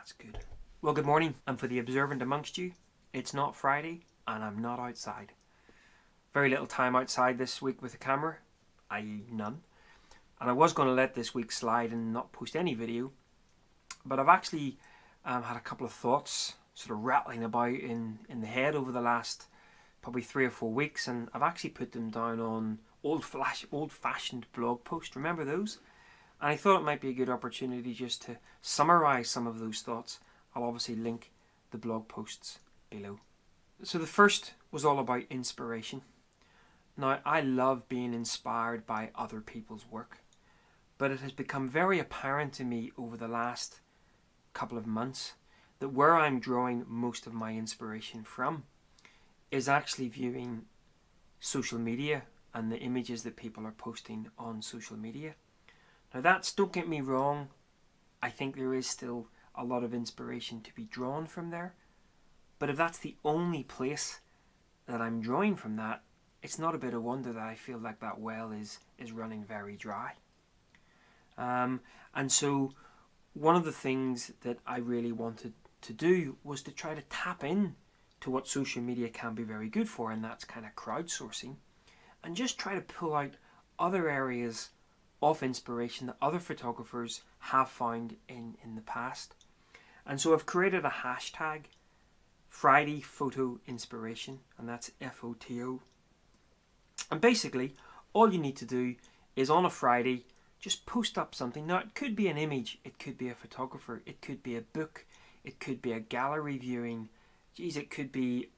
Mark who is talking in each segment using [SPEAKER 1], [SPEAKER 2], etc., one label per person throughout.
[SPEAKER 1] That's good. Well, good morning, and for the observant amongst you, it's not Friday, and I'm not outside. Very little time outside this week with the camera, i.e. none. And I was going to let this week slide and not post any video, but I've actually had a couple of thoughts sort of rattling about in the head over the last probably 3 or 4 weeks, and I've actually put them down on old-fashioned blog posts. Remember those? And I thought it might be a good opportunity just to summarise some of those thoughts. I'll obviously link the blog posts below. So the first was all about inspiration. Now, I love being inspired by other people's work, but it has become very apparent to me over the last couple of months that where I'm drawing most of my inspiration from is actually viewing social media and the images that people are posting on social media. Now don't get me wrong, I think there is still a lot of inspiration to be drawn from there, but if that's the only place that I'm drawing from that, it's not a bit of wonder that I feel like that well is running very dry. And so one of the things that I really wanted to do was to try to tap in to what social media can be very good for, and that's kind of crowdsourcing, and just try to pull out other areas of inspiration that other photographers have found in the past. And so I've created a hashtag, Friday Photo Inspiration, and that's FOTO. And basically, all you need to do is on a Friday, just post up something. Now, it could be an image, it could be a photographer, it could be a book, it could be a gallery viewing. Geez, it could be,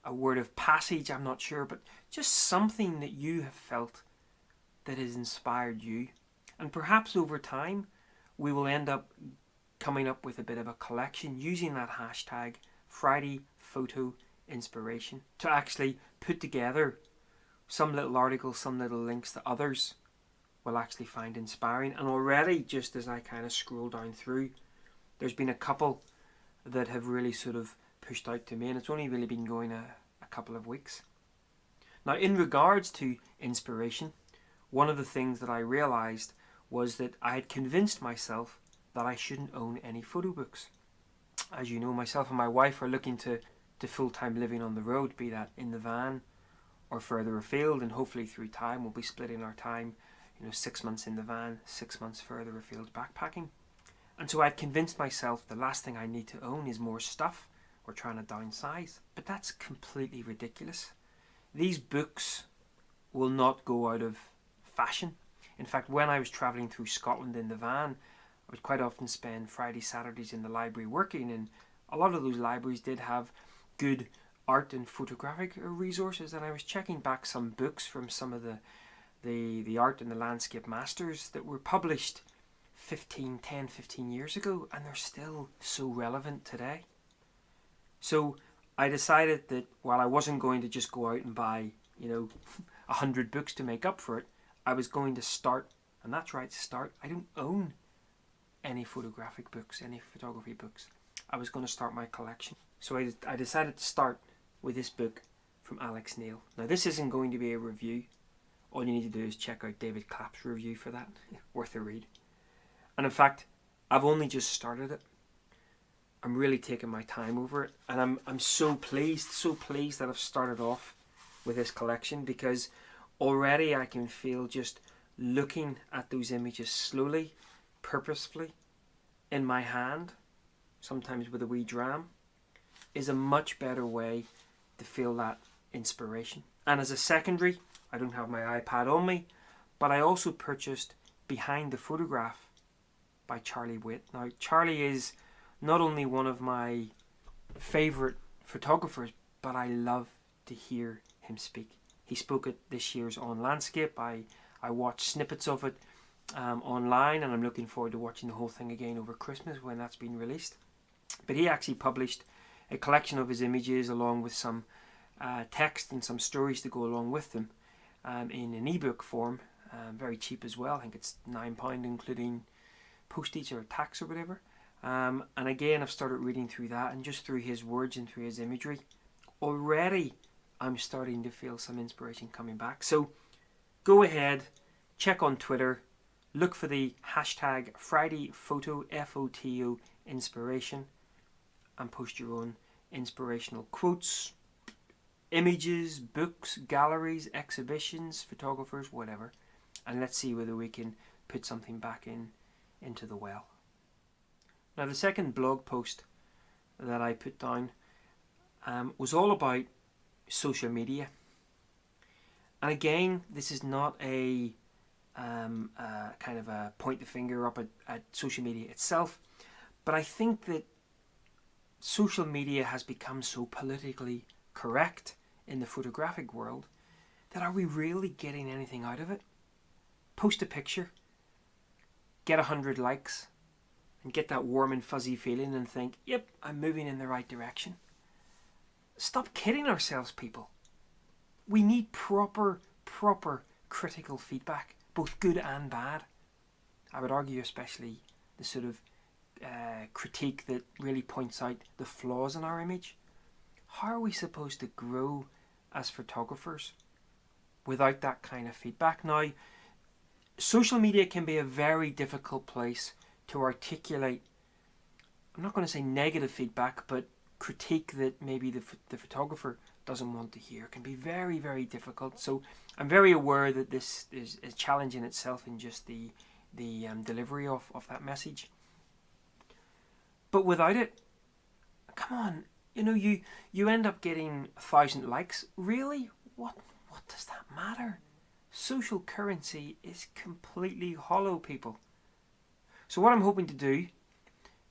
[SPEAKER 1] a word of passage, I'm not sure, but just something that you have felt that has inspired you. And perhaps over time, we will end up coming up with a bit of a collection using that hashtag Friday Photo Inspiration to actually put together some little articles, some little links that others will actually find inspiring. And already, just as I kind of scroll down through, there's been a couple that have really sort of pushed out to me, and it's only really been going a couple of weeks. Now, in regards to inspiration, one of the things that I realised was that I had convinced myself that I shouldn't own any photo books. As you know, myself and my wife are looking to full-time living on the road, be that in the van or further afield, and hopefully through time we'll be splitting our time, 6 months in the van, 6 months further afield backpacking. And so I'd convinced myself the last thing I need to own is more stuff. We're trying to downsize. But that's completely ridiculous. These books will not go out of fashion. In fact, when I was travelling through Scotland in the van, I would quite often spend Friday, Saturdays in the library working, and a lot of those libraries did have good art and photographic resources, and I was checking back some books from some of the art and the landscape masters that were published 10, 15 years ago, and they're still so relevant today. So I decided that while I wasn't going to just go out and buy 100 books to make up for it, I was going to start, and that's right, start. I don't own any photographic books, any photography books. I was going to start my collection. So I decided to start with this book from Alex Neil. Now, this isn't going to be a review. All you need to do is check out David Clapp's review for that. Worth a read. And in fact, I've only just started it. I'm really taking my time over it, and I'm so pleased that I've started off with this collection, because already I can feel just looking at those images slowly, purposefully, in my hand, sometimes with a wee dram, is a much better way to feel that inspiration. And as a secondary, I don't have my iPad on me, but I also purchased Behind the Photograph by Charlie Witt. Now, Charlie is not only one of my favourite photographers, but I love to hear him speak. He spoke at this year's On Landscape. I watched snippets of it online, and I'm looking forward to watching the whole thing again over Christmas when that's been released. But he actually published a collection of his images along with some text and some stories to go along with them in an ebook form, very cheap as well. I think it's £9 including postage or tax or whatever. And again, I've started reading through that, and just through his words and through his imagery, already I'm starting to feel some inspiration coming back. So go ahead, check on Twitter, look for the hashtag Friday Photo, FOTO inspiration, and post your own inspirational quotes, images, books, galleries, exhibitions, photographers, whatever. And let's see whether we can put something back into the well. Now, the second blog post that I put down was all about social media. And again, this is not a kind of a point the finger up at social media itself, but I think that social media has become so politically correct in the photographic world that are we really getting anything out of it? Post a picture, get 100 likes, and get that warm and fuzzy feeling and think, yep, I'm moving in the right direction. Stop kidding ourselves, people. We need proper critical feedback, both good and bad. I would argue especially the sort of critique that really points out the flaws in our image. How are we supposed to grow as photographers without that kind of feedback? Now, social media can be a very difficult place to articulate, I'm not going to say negative feedback, but critique that maybe the photographer doesn't want to hear. It can be very, very difficult. So I'm very aware that this is a challenge in itself in just the delivery of that message. But without it, come on, you end up getting 1,000 likes. Really? What does that matter? Social currency is completely hollow, people. So what I'm hoping to do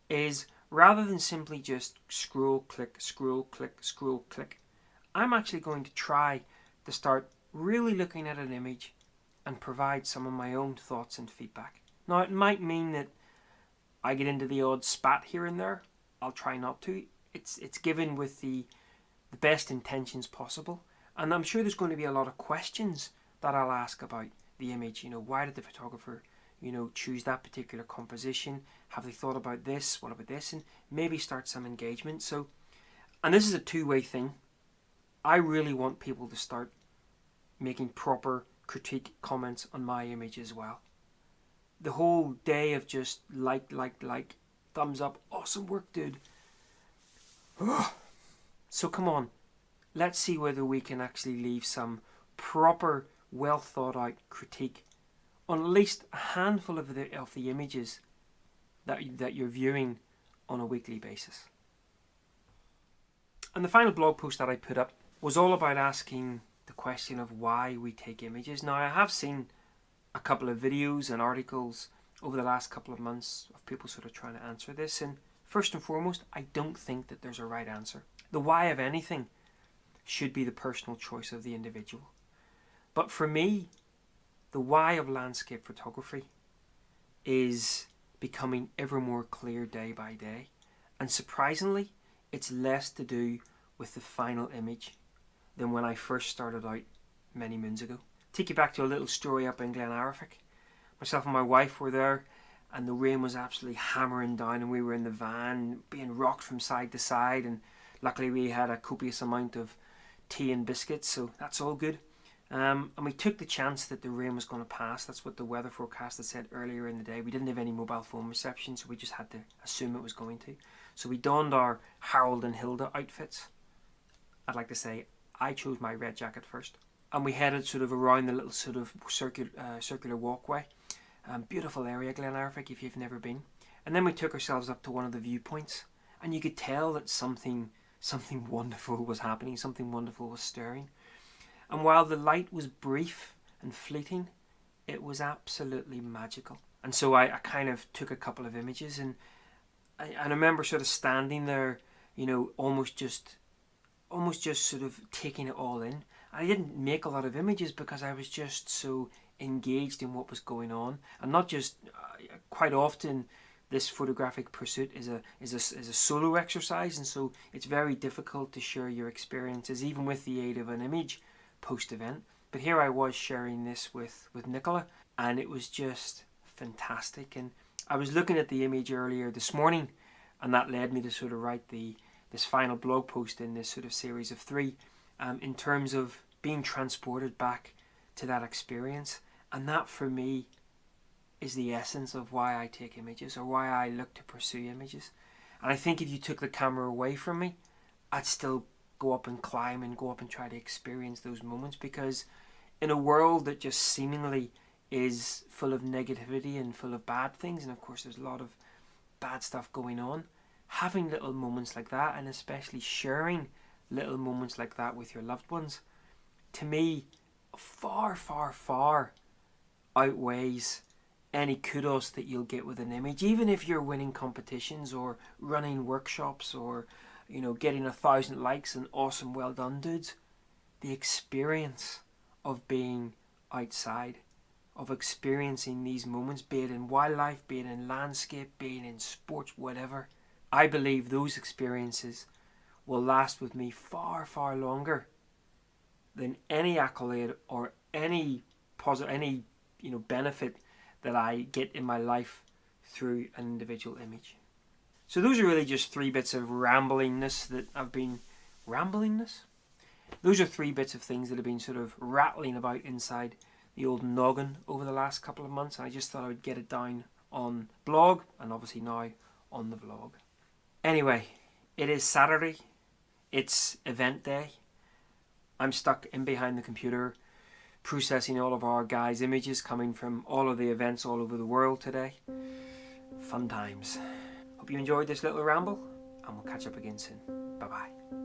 [SPEAKER 1] is, rather than simply just scroll, click, scroll, click, scroll, click, I'm actually going to try to start really looking at an image and provide some of my own thoughts and feedback. Now, it might mean that I get into the odd spat here and there. I'll try not to. It's given with the best intentions possible. And I'm sure there's going to be a lot of questions that I'll ask about the image. Why did the photographer, choose that particular composition? Have they thought about this? What about this? And maybe start some engagement. So, and this is a two-way thing. I really want people to start making proper critique comments on my image as well. The whole day of just like, thumbs up, awesome work, dude. So come on, let's see whether we can actually leave some proper, well thought out critique on at least a handful of the images that you're viewing on a weekly basis. And the final blog post that I put up was all about asking the question of why we take images. Now, I have seen a couple of videos and articles over the last couple of months of people sort of trying to answer this, and first and foremost, I don't think that there's a right answer. The why of anything should be the personal choice of the individual. But for me, the why of landscape photography is becoming ever more clear day by day. And surprisingly, it's less to do with the final image than when I first started out many moons ago. Take you back to a little story up in Glenarifik. Myself and my wife were there, and the rain was absolutely hammering down, and we were in the van being rocked from side to side, and luckily we had a copious amount of tea and biscuits, so that's all good. And we took the chance that the rain was going to pass. That's what the weather forecast had said earlier in the day. We didn't have any mobile phone reception, so we just had to assume it was going to. So we donned our Harold and Hilda outfits. I'd like to say I chose my red jacket first. And we headed sort of around the little sort of circular walkway. Beautiful area, Glenarifik, if you've never been. And then we took ourselves up to one of the viewpoints. And you could tell that something wonderful was happening. Something wonderful was stirring. And while the light was brief and fleeting, it was absolutely magical. And so I kind of took a couple of images, and I remember sort of standing there, almost just sort of taking it all in. I didn't make a lot of images because I was just so engaged in what was going on, and not just quite often this photographic pursuit is a solo exercise, and so it's very difficult to share your experiences even with the aid of an image post-event. But here I was sharing this with Nicola, and it was just fantastic. And I was looking at the image earlier this morning, and that led me to sort of write this final blog post in this sort of series of 3, in terms of being transported back to that experience. And that for me is the essence of why I take images, or why I look to pursue images. And I think if you took the camera away from me, I'd still go up and climb and go up and try to experience those moments, because in a world that just seemingly is full of negativity and full of bad things, and of course there's a lot of bad stuff going on, having little moments like that, and especially sharing little moments like that with your loved ones, to me, far, far, far outweighs any kudos that you'll get with an image. Even if you're winning competitions or running workshops or, you know, getting 1,000 likes and awesome, well done, dudes, the experience of being outside, of experiencing these moments, be it in wildlife, be it in landscape, be it in sports, whatever, I believe those experiences will last with me far, far longer than any accolade or any benefit that I get in my life through an individual image. So those are really just 3 bits of ramblingness that I've been... Ramblingness? Those are 3 bits of things that have been sort of rattling about inside the old noggin over the last couple of months, and I just thought I would get it down on blog, and obviously now on the vlog. Anyway, it is Saturday. It's event day. I'm stuck in behind the computer processing all of our guys' images coming from all of the events all over the world today. Fun times. Hope you enjoyed this little ramble, and we'll catch up again soon. Bye bye.